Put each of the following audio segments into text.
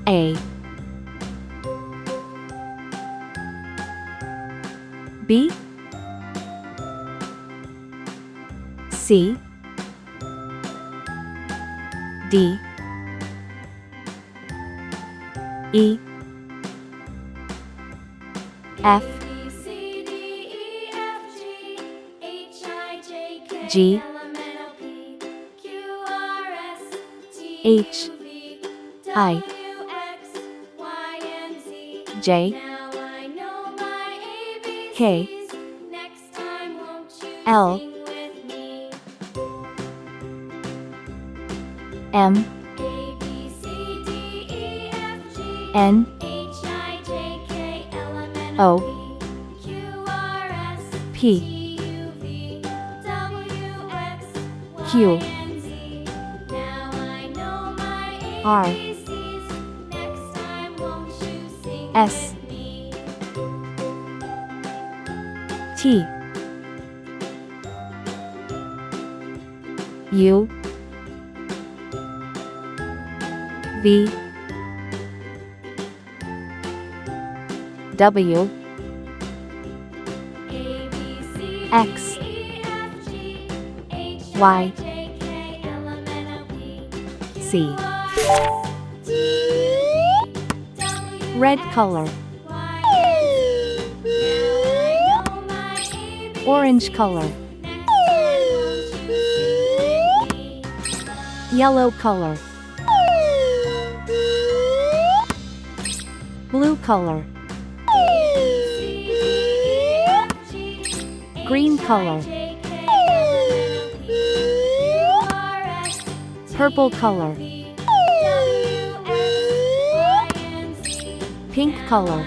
A, B, C, D, E, F, G, H, I, J, K, L, M, N, O, P, Q, R, S, T, U, V, W, X, Y, Z. Red color. Orange color. Yellow color. Blue color. Green color. Purple color. Pink color.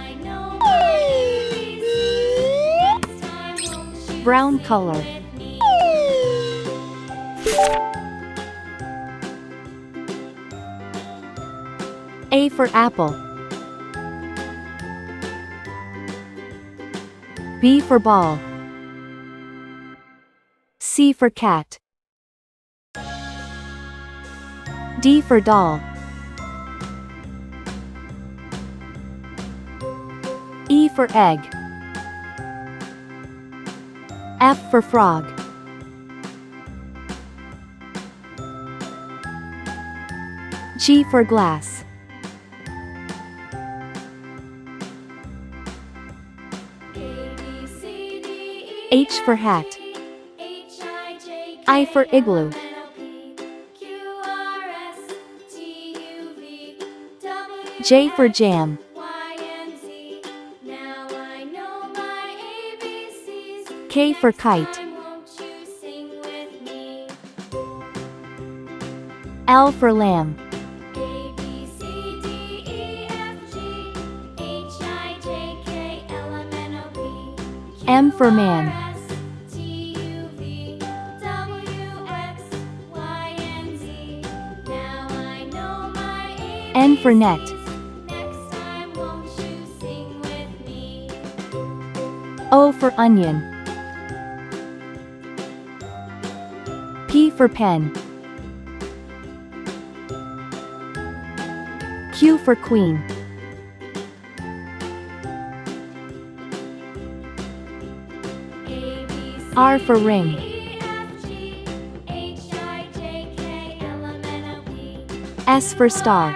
Brown color. A for apple. B for ball. C for cat. D for doll. E for egg. F for frog. G for glass. H for hat. I for igloo. J for jam. K for kite. L for lamb. M for man. N for net. O for onion. P for pen. Q for queen. R for ring. S for star.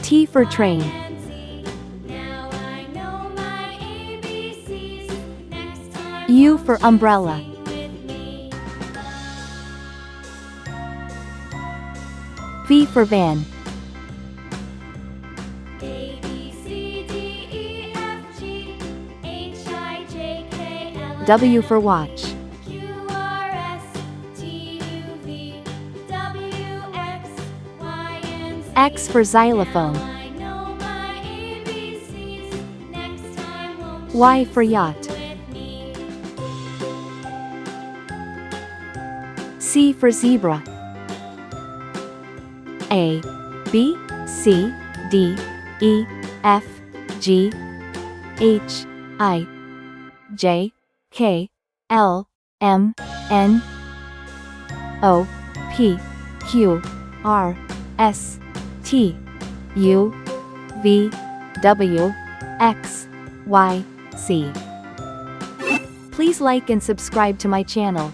T for train. U for umbrella. V for van. W for watch. X for xylophone. Y for yacht. C for zebra. A, B, C, D, E, F, G, H, I, J, K, L, M, N, O, P, Q, R S T U V W X Y C. Please like and subscribe to my channel.